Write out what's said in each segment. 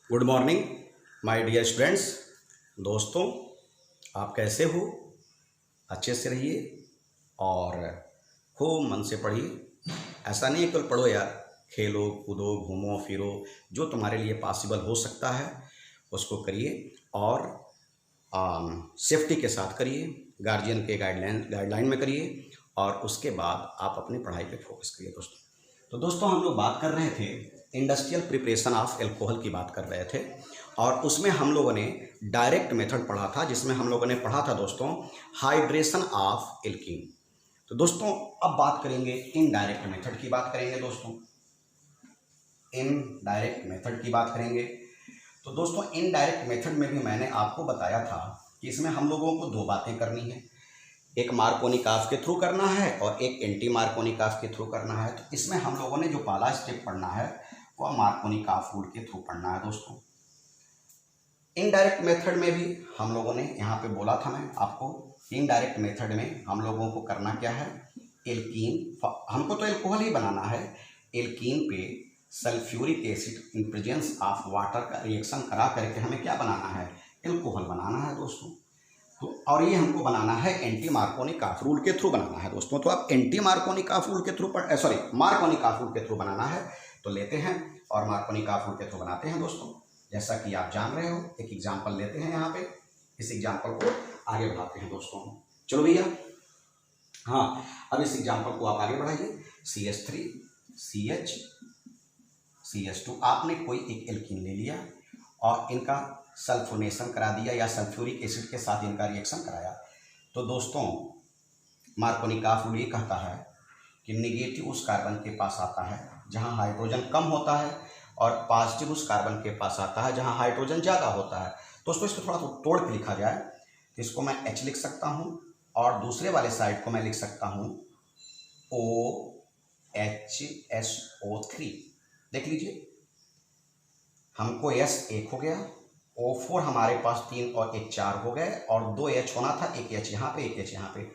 Good morning my dear students. दोस्तों, आप कैसे हो? अच्छे से रहिए और खूब मन से पढ़िए। ऐसा नहीं है केवल पढ़ो यार, खेलो कूदो घूमो फिरो, जो तुम्हारे लिए पॉसिबल हो सकता है उसको करिए और सेफ्टी के साथ करिए, गार्जियन के गाइडलाइन में करिए और उसके बाद आप अपनी पढ़ाई पे फोकस करिए। दोस्तों हम लोग बात कर रहे थे इंडस्ट्रियल प्रिपरेशन ऑफ एल्कोहल की बात कर रहे थे और उसमें हम लोगों ने डायरेक्ट मेथड पढ़ा था, जिसमें हम लोगों ने पढ़ा था दोस्तों हाइड्रेशन ऑफ एल्कीन। तो दोस्तों अब बात करेंगे इनडायरेक्ट मेथड की बात करेंगे। दोस्तों इनडायरेक्ट मेथड की बात करेंगे। तो दोस्तों इनडायरेक्ट मेथड में भी मैंने आपको बताया था कि इसमें हम लोगों को दो बातें करनी है, एक मार्कोनिकॉफ के थ्रू करना है और एक एंटी मार्कोनिकॉफ के थ्रू करना है। तो इसमें हम लोगों ने जो पहला स्टेप पढ़ना है वो मार्कोनिकॉफ रूल के थ्रू पढ़ना है। दोस्तों इनडायरेक्ट मेथड में भी हम लोगों ने यहाँ पे बोला था मैं आपको, इनडायरेक्ट मेथड में हम लोगों को करना क्या है, एल्कीन, हमको तो एल्कोहल ही बनाना है, एल्कीन पे sulphuric acid in presence of water का रिएक्शन करा करके हमें क्या बनाना है, एल्कोहल बनाना है दोस्तों। तो और ये हमको बनाना है एंटी मार्कोनिकॉफ रूल के थ्रू बनाना है दोस्तों। तो आप एंटी मार्कोनिकॉफ रूल के थ्रू मार्कोनिकॉफ रूल के थ्रू बनाना है तो लेते हैं और मार्कोनिकॉफ रूल के थ्रू बनाते हैं दोस्तों। जैसा कि आप जान रहे हो, एक एग्जाम्पल लेते हैं यहाँ पे, इस एग्जाम्पल को आगे बढ़ाते हैं दोस्तों। चलो भैया, हाँ अब इस एग्जाम्पल को आप आगे बढ़ाइए। CH3 CH CH2 आपने कोई एक एल्कीन ले लिया और इनका सल्फोनेशन करा दिया या सल्फ्यूरिक एसिड के साथ इनका रिएक्शन कराया। तो दोस्तों मार्कोनिकॉफ रूल ये कहता है कि निगेटिव उस कार्बन के पास आता है जहां हाइड्रोजन कम होता है और पॉजिटिव उस कार्बन के पास आता है जहां हाइड्रोजन ज़्यादा होता है। दोस्तों इसको थोड़ा तोड़ के लिखा जाए तो इसको मैं H लिख सकता हूं और दूसरे वाले साइड को मैं लिख सकता हूं OHSO3। देख लीजिए, हमको S एक हो गया, O4 हमारे पास 3 और 1 4 हो गए और 2 H होना था, 1 H यहाँ पे 1 H यहाँ पे।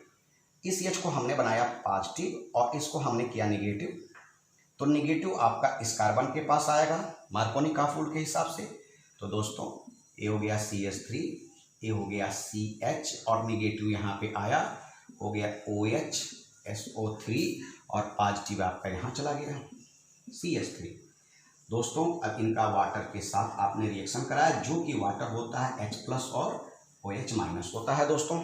इस H को हमने बनाया पॉजिटिव और इसको हमने किया निगेटिव। तो निगेटिव आपका इस कार्बन के पास आएगा मार्कोनिकॉफ रूल के हिसाब से। तो दोस्तों ये हो गया CH3, ये हो गया CH और निगेटिव यहाँ पे आया, हो गया OHSO3 और पॉजिटिव आपका यहाँ चला गया CH3। दोस्तों अब इनका वाटर के साथ आपने रिएक्शन कराया, जो कि वाटर होता है H+ और OH- होता है दोस्तों।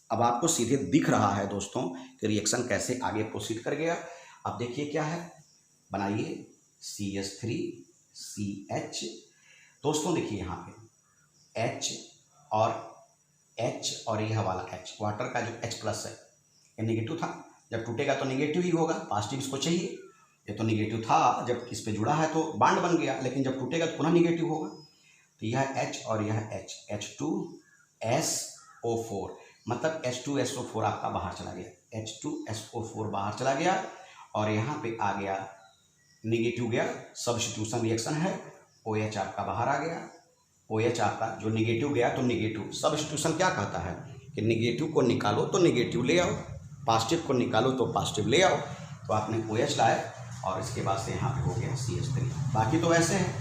अब आपको सीधे दिख रहा है दोस्तों कि रिएक्शन कैसे आगे प्रोसीड कर गया। अब देखिए क्या है, बनाइए CH3 CH। दोस्तों देखिए यहाँ पे H और यह वाला H, वाटर का जो H+ है ये निगेटिव था, जब टूटेगा तो निगेटिव ही होगा, पॉजिटिव इसको चाहिए। ये तो निगेटिव था, जब इस पे जुड़ा है तो बॉन्ड बन गया, लेकिन जब टूटेगा तो पुनः निगेटिव होगा। तो यह H और यह H, H2SO4, मतलब H2SO4 आपका बाहर चला गया, H2SO4 बाहर चला गया और यहाँ पे आ गया निगेटिव गया, सब्स्टिट्यूशन रिएक्शन है, OH आपका बाहर आ गया। OH आपका जो निगेटिव गया तो निगेटिव, सब्स्टिट्यूशन क्या कहता है कि निगेटिव को निकालो तो निगेटिव ले आओ, पॉजिटिव को निकालो तो पॉजिटिव ले आओ। तो आपने OH लाए और इसके बाद से यहाँ पे हो गया CH3। बाकी तो वैसे है,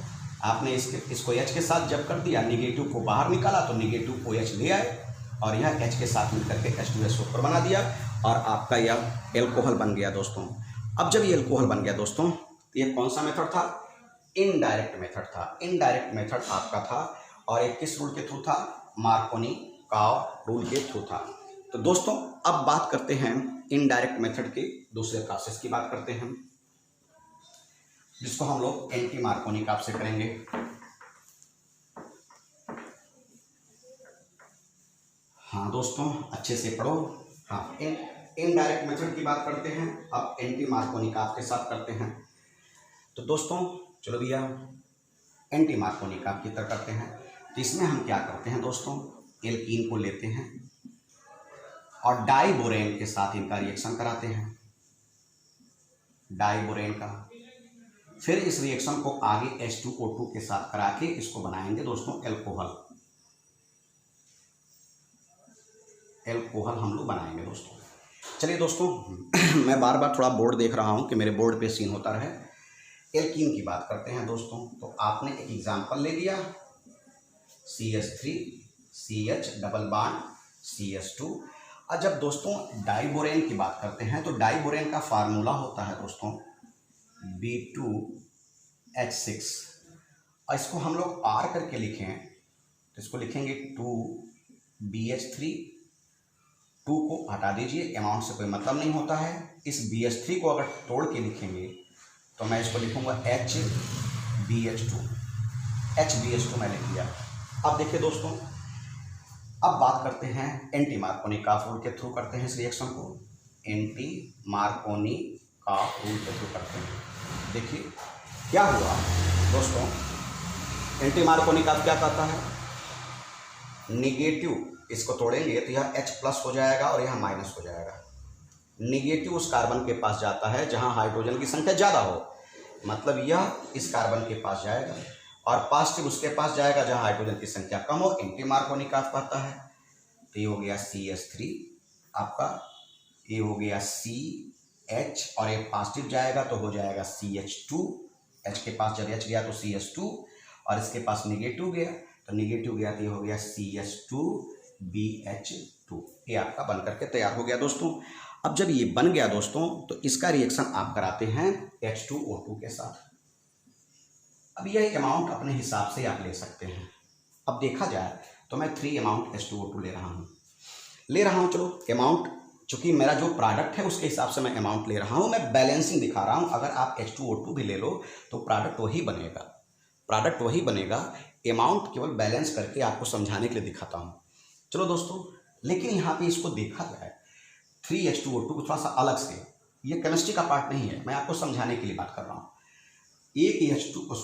आपने इसको H के साथ जब कर दिया, निगेटिव को बाहर निकाला तो निगेटिव OH ले आए और यह H के साथ मिलकर के H2SO4 बना दिया और आपका यह एल्कोहल बन गया दोस्तों। अब जब ये एल्कोहल बन गया दोस्तों, तो ये कौन सा मेथड था, इनडायरेक्ट मेथड था। इनडायरेक्ट मेथड आपका था और एक किस रूल के थ्रू था, मार्कोनिकॉफ रूल के थ्रू था। तो दोस्तों अब बात करते हैं इनडायरेक्ट मेथड के दूसरे प्रोसेस की बात करते हैं, जिसको हम लोग एंटी मार्कोनिकॉफ से करेंगे। हाँ दोस्तों अच्छे से पढ़ो। हाँ इनडायरेक्ट मेथड की बात करते हैं, अब एंटी मार्कोनिकॉफ के साथ करते हैं। तो दोस्तों चलो भैया एंटी मार्कोनिकॉफ की तरह करते हैं। तो इसमें हम क्या करते हैं दोस्तों, एल्कीन को लेते हैं और डाइबोरेन के साथ इनका रिएक्शन कराते हैं, डाइबोरेन का। फिर इस रिएक्शन को आगे H2O2 के साथ करा के इसको बनाएंगे दोस्तों एल्कोहल। एल्कोहल हम लोग बनाएंगे दोस्तों। चलिए दोस्तों मैं बार बार थोड़ा बोर्ड देख रहा हूँ कि मेरे बोर्ड पे सीन होता रहे। एल्कीन की बात करते हैं दोस्तों, तो आपने एक एग्जाम्पल ले लिया CH3 CH double bond CH2। और जब दोस्तों डाइबोरेन की बात करते हैं तो डाइबोरेन का फार्मूला होता है दोस्तों B2H6, और इसको हम लोग R करके लिखें तो इसको लिखेंगे 2BH3। 2 को हटा दीजिए, अमाउंट से कोई मतलब नहीं होता है। इस BH3 को अगर तोड़ के लिखेंगे तो मैं इसको लिखूंगा HBH2। HBH2 मैं लिख दिया। अब देखिए दोस्तों, अब बात करते हैं एंटी मार्कोनिकॉफ रूल के थ्रू करते हैं इस रिएक्शन को। एंटी मार्कोनिकॉफ रूल के थ्रू करते हैं। देखिए क्या हुआ दोस्तों, एंटी मार्कोनिकॉफ क्या कहता है, निगेटिव, इसको तोड़ेंगे तो यह H+ हो जाएगा और यह माइनस हो जाएगा। निगेटिव उस कार्बन के पास जाता है जहां हाइड्रोजन की संख्या ज़्यादा हो, मतलब यह इस कार्बन के पास जाएगा, और पॉजिटिव उसके पास जाएगा जहां हाइड्रोजन की संख्या कम हो, एंटी मार्कोनिकॉफ कहता है। तो ये हो गया CH3 आपका, ये हो गया CH, और ये पॉजिटिव जाएगा तो हो जाएगा CH2। H के पास जब H गया तो CH2, और इसके पास निगेटिव गया तो निगेटिव गया तो ये हो गया CH2BH2। ये आपका बन करके तैयार हो गया दोस्तों। अब जब ये बन गया दोस्तों तो इसका रिएक्शन आप कराते हैं H2O2 के साथ। अब यह अमाउंट अपने हिसाब से आप ले सकते हैं। अब देखा जाए तो मैं 3 अमाउंट H2O2 ले रहा हूँ। चलो अमाउंट, चूंकि मेरा जो प्रोडक्ट है उसके हिसाब से मैं अमाउंट ले रहा हूँ, मैं बैलेंसिंग दिखा रहा हूँ। अगर आप H2O2 भी ले लो तो प्रोडक्ट वही बनेगा, अमाउंट केवल बैलेंस करके आपको समझाने के लिए दिखाता हूँ। चलो दोस्तों, लेकिन यहाँ पे इसको देखा जाए 3H2O2 को थोड़ा सा अलग से, ये केमिस्ट्री का पार्ट नहीं है, मैं आपको समझाने के लिए बात कर रहा हूँ। एक H2 को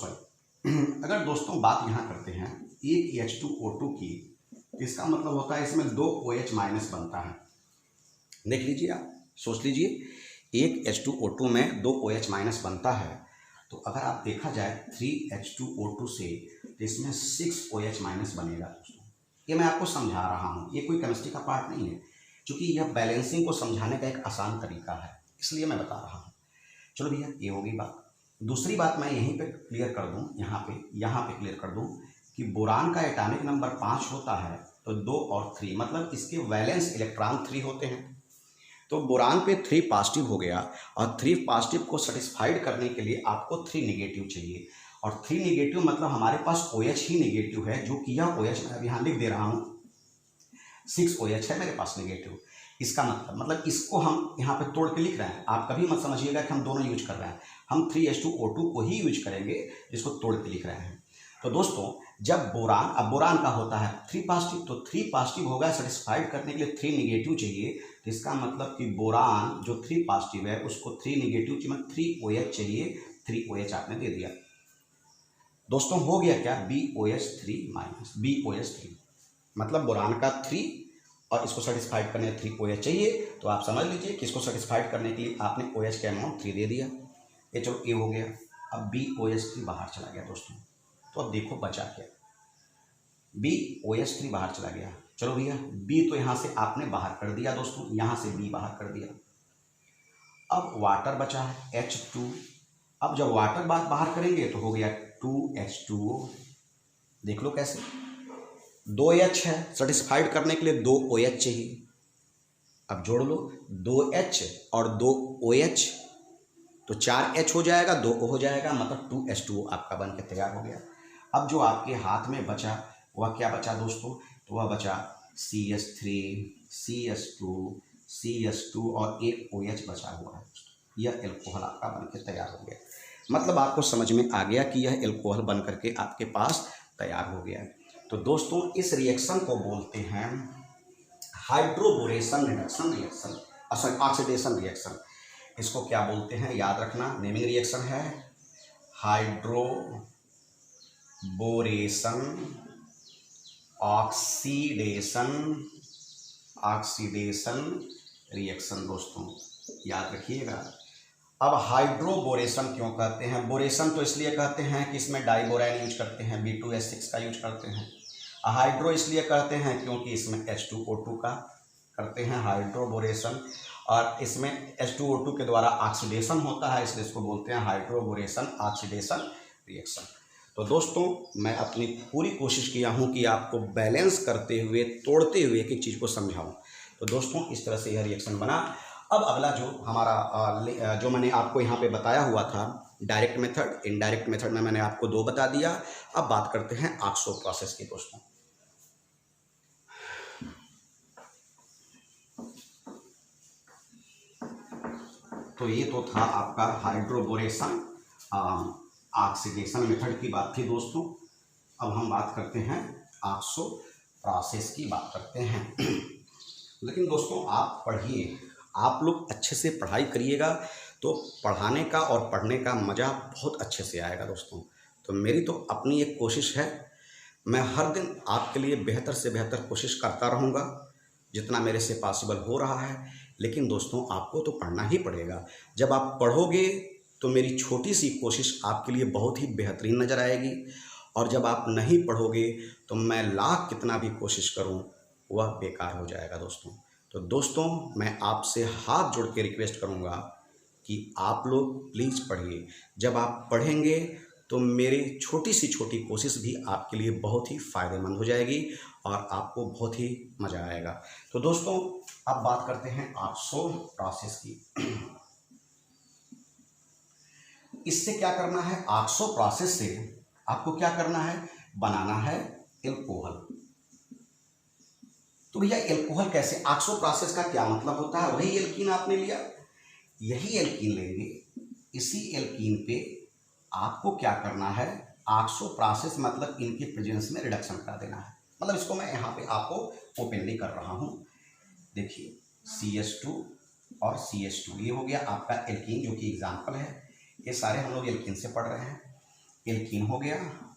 अगर दोस्तों बात यहाँ करते हैं एक H2O2 की, इसका मतलब होता है इसमें 2 OH माइनस बनता है। देख लीजिए, आप सोच लीजिए, एक H2O2 में 2 OH माइनस बनता है, तो अगर आप देखा जाए 3H2O2 से तो इसमें 6 OH माइनस बनेगा दोस्तों। ये मैं आपको समझा रहा हूँ, ये कोई केमिस्ट्री का पार्ट नहीं है, क्योंकि यह बैलेंसिंग को समझाने का एक आसान तरीका है, इसलिए मैं बता रहा हूँ। चलो भैया, ये होगी बात। दूसरी बात मैं यहीं पे क्लियर कर दूँ, यहाँ पे क्लियर कर दूँ कि बोरान का एटॉमिक नंबर 5 होता है, तो 2 और 3 मतलब इसके वैलेंस इलेक्ट्रॉन 3 होते हैं। तो बोरान पे 3 पॉजिटिव हो गया, और 3 पॉजिटिव को सेटिस्फाइड करने के लिए आपको 3 निगेटिव चाहिए, और 3 निगेटिव मतलब हमारे पास OH ही निगेटिव है, जो कि यह OH मैं अभी यहाँ लिख दे रहा हूँ, 6 OH है मेरे पास निगेटिव। इसका मतलब इसको हम यहाँ पे तोड़ के लिख रहे हैं। आप कभी मत समझिएगा कि हम दोनों यूज कर रहे हैं, हम 3H2O2 को ही यूज करेंगे जिसको तोड़ के लिख रहे हैं। तो दोस्तों, जब बोरान, अब बोरान का होता है 3 पॉजिटिव, तो 3 पॉजिटिव होगा, सेटिस्फाइड करने के लिए 3 निगेटिव चाहिए। तो इसका मतलब कि बोरान जो 3 पॉजिटिव है उसको 3 निगेटिव चाहिए, 3 OH चाहिए, 3 OH आपने दे दिया दोस्तों। हो गया क्या, BOH3 माइनस BOH3, मतलब बोरान का 3 और इसको सेटिस्फाइड करने 3 OH चाहिए। तो आप समझ लीजिए कि इसको सेटिस्फाइड करने के लिए आपने OH का अमाउंट 3 दे दिया। ये चलो ये हो गया। अब BOH3 बाहर चला गया दोस्तों, तो अब देखो बचा क्या, BOH3 बाहर चला गया। चलो भैया, B तो यहाँ से आपने बाहर कर दिया दोस्तों, यहाँ से B बाहर कर दिया। अब वाटर बचा है H2। अब जब वाटर बाहर करेंगे तो हो गया 2H2O। देख लो कैसे, 2H है, सेटिस्फाइड करने के लिए 2 OH चाहिए। अब जोड़ लो 2H और 2 OH, तो 4H हो जाएगा, 2 O हो जाएगा, मतलब 2H2O आपका बन के तैयार हो गया। अब जो आपके हाथ में बचा वह क्या बचा दोस्तों, तो वह बचा CH3 CH2 CH2 और एक OH बचा हुआ है। यह एल्कोहल आपका बन के तैयार हो गया। मतलब आपको समझ में आ गया कि यह एल्कोहल बन करके आपके पास तैयार हो गया। तो दोस्तों, इस रिएक्शन को बोलते हैं हाइड्रोबोरेशन रिएक्शन, ऑक्सीडेशन रिएक्शन। इसको क्या बोलते हैं, याद रखना, नेमिंग रिएक्शन है हाइड्रोबोरेशन ऑक्सीडेशन रिएक्शन दोस्तों, याद रखिएगा। अब हाइड्रोबोरेशन क्यों कहते हैं, बोरेशन तो इसलिए कहते हैं कि इसमें डाइबोरैन यूज करते हैं, B2H6 का यूज करते हैं। हाइड्रो इसलिए कहते हैं क्योंकि इसमें H2O2 का करते हैं हाइड्रोबोरेशन। और इसमें H2O2 के द्वारा ऑक्सीडेशन होता है, इसलिए इसको बोलते हैं हाइड्रोबोरेशन ऑक्सीडेशन रिएक्शन। तो दोस्तों मैं अपनी पूरी कोशिश किया हूँ कि आपको बैलेंस करते हुए, तोड़ते हुए एक एक चीज़ को समझाऊँ। तो दोस्तों इस तरह से यह रिएक्शन बना। अब अगला जो हमारा जो मैंने आपको यहाँ पे बताया हुआ था डायरेक्ट मेथड, इनडायरेक्ट मेथड में मैंने आपको 2 बता दिया। अब बात करते हैं ऑक्सो प्रोसेस की दोस्तों। तो ये तो था आपका हाइड्रोबोरेशन ऑक्सीडेशन मेथड की बात थी दोस्तों। अब हम बात करते हैं ऑक्सो प्रोसेस की बात करते हैं। लेकिन दोस्तों आप पढ़िए, आप लोग अच्छे से पढ़ाई करिएगा तो पढ़ाने का और पढ़ने का मज़ा बहुत अच्छे से आएगा दोस्तों। तो मेरी तो अपनी एक कोशिश है, मैं हर दिन आपके लिए बेहतर से बेहतर कोशिश करता रहूँगा जितना मेरे से पॉसिबल हो रहा है। लेकिन दोस्तों आपको तो पढ़ना ही पड़ेगा। जब आप पढ़ोगे तो मेरी छोटी सी कोशिश आपके लिए बहुत ही बेहतरीन नज़र आएगी, और जब आप नहीं पढ़ोगे तो मैं लाख कितना भी कोशिश करूं वह बेकार हो जाएगा दोस्तों। तो दोस्तों मैं आपसे हाथ जोड़ के रिक्वेस्ट करूंगा कि आप लोग प्लीज़ पढ़िए। जब आप पढ़ेंगे तो मेरी छोटी सी छोटी कोशिश भी आपके लिए बहुत ही फ़ायदेमंद हो जाएगी और आपको बहुत ही मज़ा आएगा। तो दोस्तों अब बात करते हैं ऑक्सो प्रोसेस की। इससे क्या करना है, ऑक्सो प्रोसेस से आपको क्या करना है, बनाना है एल्कोहल। तो भैया एल्कोहल कैसे, ऑक्सो प्रोसेस का क्या मतलब होता है, वही एल्कीन आपने लिया, यही एल्कीन लेंगे, इसी एल्कीन पे आपको क्या करना है, ऑक्सो प्रोसेस मतलब इनके प्रेजेंस में रिडक्शन करा देना है। मतलब इसको मैं यहाँ पे आपको ओपनली कर रहा हूँ। देखिए CH2 और CH2 ये हो गया आपका एल्कीन जो कि एग्जाम्पल है। ये सारे हम लोग एल्कीन से पढ़ रहे हैं। एल्कीन हो गया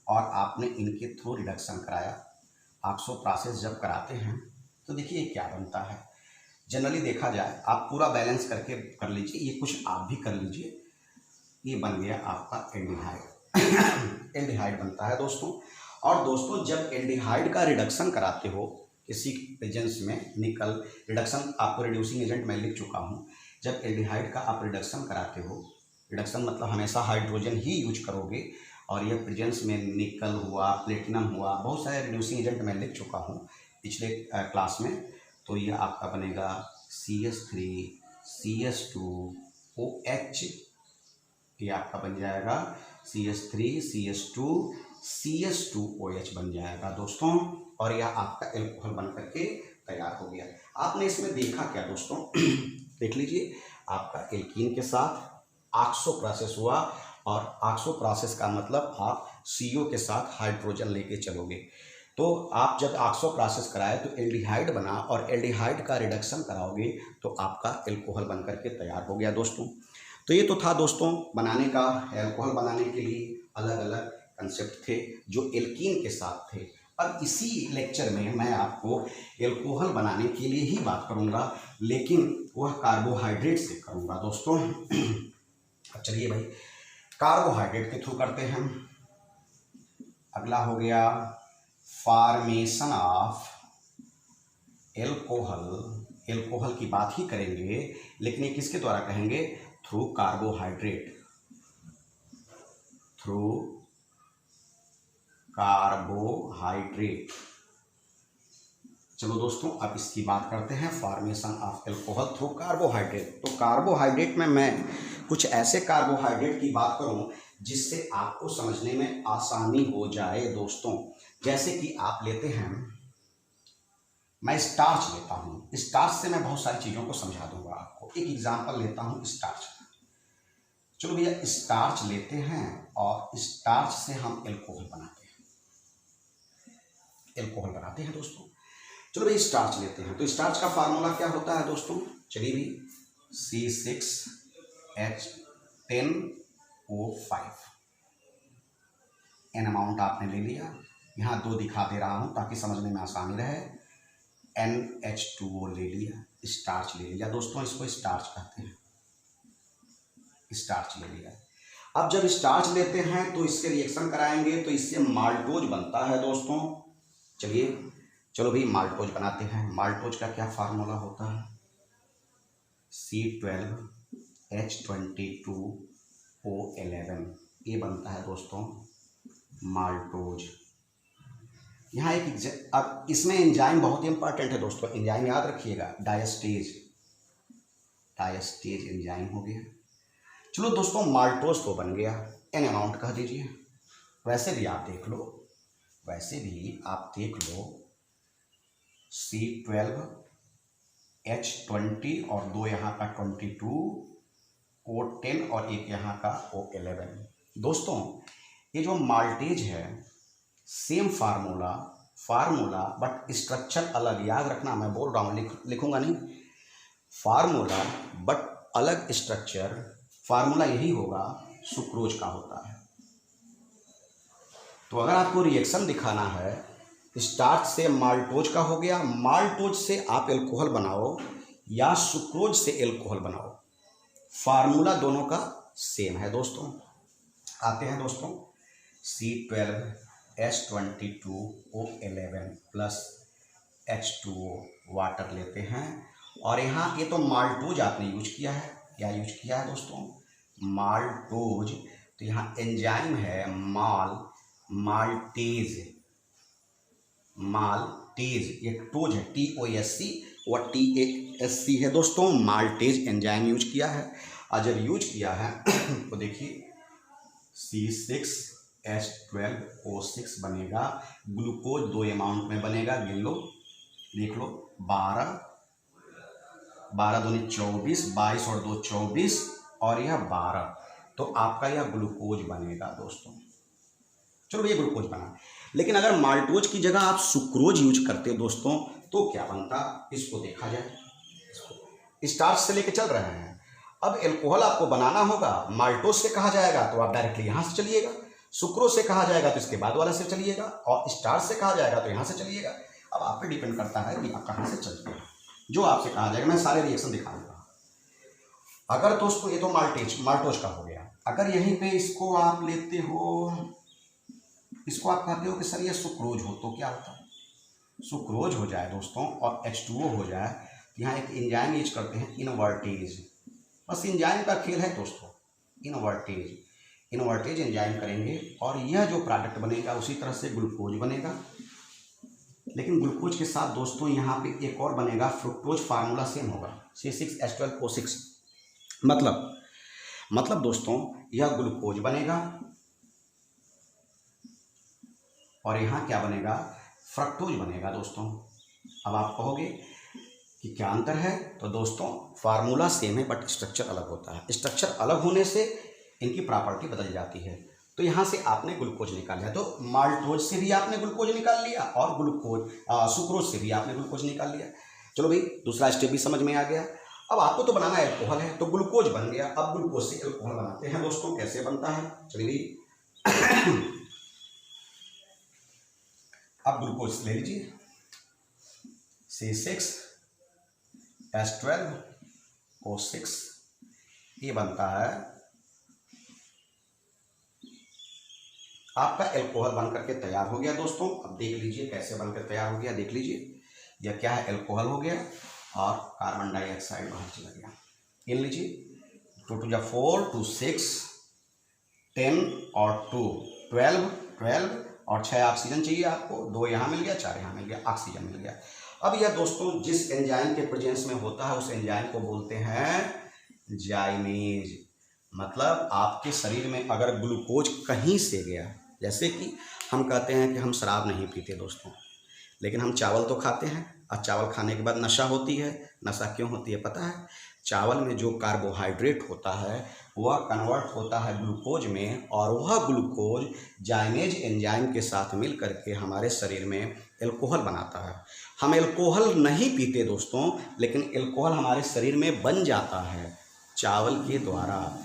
और आपने इनके थ्रू रिडक्शन कराया। ऑक्सो प्रोसेस जब कराते हैं तो देखिए क्या बनता है। जनरली देखा जाए, आप पूरा बैलेंस करके कर लीजिए, ये कुछ आप भी कर लीजिए। ये बन गया आपका एल्डिहाइड। एल्डिहाइड बनता है दोस्तों। और दोस्तों जब एल्डिहाइड का रिडक्शन कराते हो किसी प्रेजेंस में, निकल रिडक्शन आपको रिड्यूसिंग एजेंट मैं लिख चुका हूँ। जब एल्डिहाइड का आप रिडक्शन कराते हो, रिडक्शन मतलब हमेशा हाइड्रोजन ही यूज करोगे, और यह प्रेजेंस में निकल हुआ, प्लेटिनम हुआ, बहुत सारे रिड्यूसिंग एजेंट मैं लिख चुका हूँ पिछले क्लास में। तो ये आपका बनेगा CH3 CH2OH, ये आपका बन जाएगा CH3 CH2 CH2OH बन जाएगा दोस्तों। और यह आपका एल्कोहल बन करके तैयार हो गया। आपने इसमें देखा क्या दोस्तों, देख लीजिए, आपका एल्कीन के साथ ऑक्सो प्रोसेस हुआ, और ऑक्सो प्रोसेस का मतलब आप CO के साथ हाइड्रोजन लेके चलोगे। तो आप जब ऑक्सो प्रोसेस कराए तो एल्डिहाइड बना, और एल्डिहाइड का रिडक्शन कराओगे तो आपका एल्कोहल बन करके तैयार हो गया दोस्तों। तो ये तो था दोस्तों बनाने का। एल्कोहल बनाने के लिए अलग अलग कंसेप्ट थे जो एल्कीन के साथ थे। अब इसी लेक्चर में मैं आपको एल्कोहल बनाने के लिए ही बात करूँगा, लेकिन वह कार्बोहाइड्रेट से करूँगा दोस्तों। अब चलिए भाई कार्बोहाइड्रेट के थ्रू करते हैं। अगला हो गया फॉर्मेशन ऑफ एल्कोहल। एल्कोहल की बात ही करेंगे, लेकिन ये किसके द्वारा कहेंगे, थ्रू कार्बोहाइड्रेट, थ्रू कार्बोहाइड्रेट। चलो दोस्तों अब इसकी बात करते हैं, formation of alcohol through carbohydrate. तो कार्बोहाइड्रेट में मैं कुछ ऐसे कार्बोहाइड्रेट की बात करूं जिससे आपको समझने में आसानी हो जाए दोस्तों। जैसे कि आप लेते हैं, मैं स्टार्च लेता हूं, स्टार्च से मैं बहुत सारी चीज़ों को समझा दूंगा आपको। एक एग्जांपल लेता हूं स्टार्च। चलो भैया स्टार्च लेते हैं और स्टार्च से हम एल्कोहल बनाते हैं, एल्कोहल बनाते हैं दोस्तों। चलो भाई स्टार्च लेते हैं, तो स्टार्च का फार्मूला क्या होता है दोस्तों, चलिए भी C6H10O5। एन अमाउंट आपने ले लिया, यहाँ 2 दिखा दे रहा हूँ ताकि समझने में आसानी रहे। NH2O ले लिया, स्टार्च ले लिया दोस्तों, इसको स्टार्च कहते हैं, स्टार्च ले लिया। अब जब स्टार्च लेते हैं तो इससे रिएक्शन कराएंगे तो इससे माल्टोज बनता है दोस्तों। चलो भाई माल्टोज बनाते हैं। माल्टोज का क्या फार्मूला होता है, C12H22O11, ये बनता है दोस्तों माल्टोज। यहाँ एक अब इसमें एंजाइम बहुत ही इंपॉर्टेंट है दोस्तों, एंजाइम याद रखिएगा, डायस्टेज एंजाइम हो गया। चलो दोस्तों, माल्टोज तो बन गया, एन अमाउंट कह दीजिए। वैसे भी आप देख लो C12H20 और 2 यहाँ का 22, O10 और एक यहाँ का O11। दोस्तों ये जो माल्टेज है, सेम फार्मूला बट स्ट्रक्चर अलग, याद रखना, मैं बोल रहा हूँ, लिखूंगा नहीं, फार्मूला बट अलग स्ट्रक्चर। फार्मूला यही होगा, सुक्रोज का होता है। तो अगर आपको रिएक्शन दिखाना है, स्टार्च से माल्टोज का हो गया, माल्टोज से आप एल्कोहल बनाओ या सुक्रोज से एल्कोहल बनाओ, फार्मूला दोनों का सेम है दोस्तों। आते हैं दोस्तों, C12H22O11 प्लस H2O, वाटर लेते हैं। और यहाँ ये तो माल्टोज आपने यूज किया है, क्या यूज किया है दोस्तों, माल्टोज। तो यहाँ एंजाइम है माल्टेज, ये टोज है, TOSC और TASC है दोस्तों, माल्टेज एंजाइम यूज किया है। और जब यूज किया है तो देखिए C6H12O6 बनेगा, ग्लूकोज 2 अमाउंट में बनेगा, गिन लो, देख लो, 12 दूनी 24, 22 और 2 24 और यह 12, तो आपका यह ग्लूकोज बनेगा दोस्तों। चलो ये ग्लूकोज बना। लेकिन अगर माल्टोज की जगह आप सुक्रोज यूज करते दोस्तों तो क्या बनता, इसको देखा जाए। स्टार्च से लेके चल रहे हैं, अब एल्कोहल आपको बनाना होगा, माल्टोज से कहा जाएगा तो आप डायरेक्टली यहाँ से चलिएगा, सुक्रोज से कहा जाएगा तो इसके बाद वाला से चलिएगा, और स्टार्च से कहा जाएगा तो यहाँ से चलिएगा। अब आप पे डिपेंड करता है कि आप कहाँ से चलते हैं, जो आपसे कहा जाएगा। मैं सारे रिएक्शन दिखाऊंगा। अगर दोस्तों ये तो माल्टोज का हो गया, अगर यहीं पे इसको आप लेते हो, इसको आप कहते हो कि सर ये सुक्रोज हो, तो क्या होता है, सुक्रोज हो जाए दोस्तों और H2O हो जाए। यहाँ एक एंजाइम यूज करते हैं, इनवर्टेज, बस एंजाइम का खेल है दोस्तों, इनवर्टेज एंजाइम करेंगे और यह जो प्रोडक्ट बनेगा उसी तरह से ग्लूकोज बनेगा। लेकिन ग्लूकोज के साथ दोस्तों यहाँ पे एक और बनेगा, फ्रुक्टोज, फार्मूला सेम होगा, C6H12O6। मतलब दोस्तों यह ग्लूकोज बनेगा और यहाँ क्या बनेगा, फ्रक्टोज बनेगा दोस्तों। अब आप कहोगे कि क्या अंतर है, तो दोस्तों फार्मूला सेम है बट स्ट्रक्चर अलग होता है। स्ट्रक्चर अलग होने से इनकी प्रॉपर्टी बदल जाती है। तो यहाँ से आपने ग्लूकोज निकाल लिया, तो माल्टोज से भी आपने ग्लूकोज निकाल लिया और सुक्रोज से भी आपने ग्लूकोज निकाल लिया। चलो भाई, दूसरा स्टेप भी समझ में आ गया। अब आपको तो बनाना एल्कोहल है, तो ग्लूकोज बन गया। अब ग्लूकोज से एल्कोहल बनाते हैं दोस्तों, कैसे बनता है, चलिए अब ग्लूकोज ले लीजिए, C6H12O6, ये बनता है आपका एल्कोहल बन करके तैयार हो गया दोस्तों। अब देख लीजिए कैसे बनकर तैयार हो गया, देख लीजिए, यह क्या है, एल्कोहल हो गया और कार्बन डाइऑक्साइड बाहर चला गया। गिन लीजिए, 2 2 4 2 6 10 और 2 12 और 6 ऑक्सीजन चाहिए आपको, 2 यहाँ मिल गया, 4 यहाँ मिल गया, ऑक्सीजन मिल गया। अब यह दोस्तों जिस एंजाइम के प्रेजेंस में होता है उस एंजाइम को बोलते हैं जाइमेज। मतलब आपके शरीर में अगर ग्लूकोज कहीं से गया, जैसे कि हम कहते हैं कि हम शराब नहीं पीते दोस्तों, लेकिन हम चावल तो खाते हैं, और चावल खाने के बाद नशा होती है। नशा क्यों होती है पता है, चावल में जो कार्बोहाइड्रेट होता है वह कन्वर्ट होता है ग्लूकोज में, और वह ग्लूकोज जाइमेज एंजाइम के साथ मिल करके हमारे शरीर में एल्कोहल बनाता है। हम एल्कोहल नहीं पीते दोस्तों, लेकिन एल्कोहल हमारे शरीर में बन जाता है चावल के द्वारा,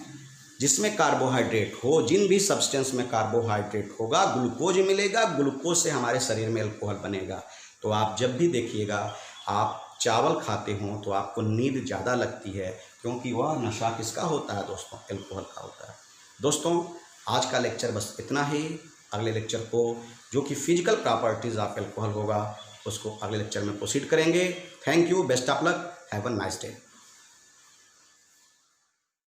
जिसमें कार्बोहाइड्रेट हो। जिन भी सब्सटेंस में कार्बोहाइड्रेट होगा ग्लूकोज मिलेगा, ग्लूकोज से हमारे शरीर में एल्कोहल बनेगा। तो आप जब भी देखिएगा आप चावल खाते हो तो आपको नींद ज़्यादा लगती है, क्योंकि वह नशा किसका होता है दोस्तों, एल्कोहल का होता है। दोस्तों आज का लेक्चर बस इतना ही। अगले लेक्चर को जो कि फिजिकल प्रॉपर्टीज़ ऑफ एल्कोहल होगा उसको अगले लेक्चर में प्रोसीड करेंगे। Thank you, best of luck, have a nice day.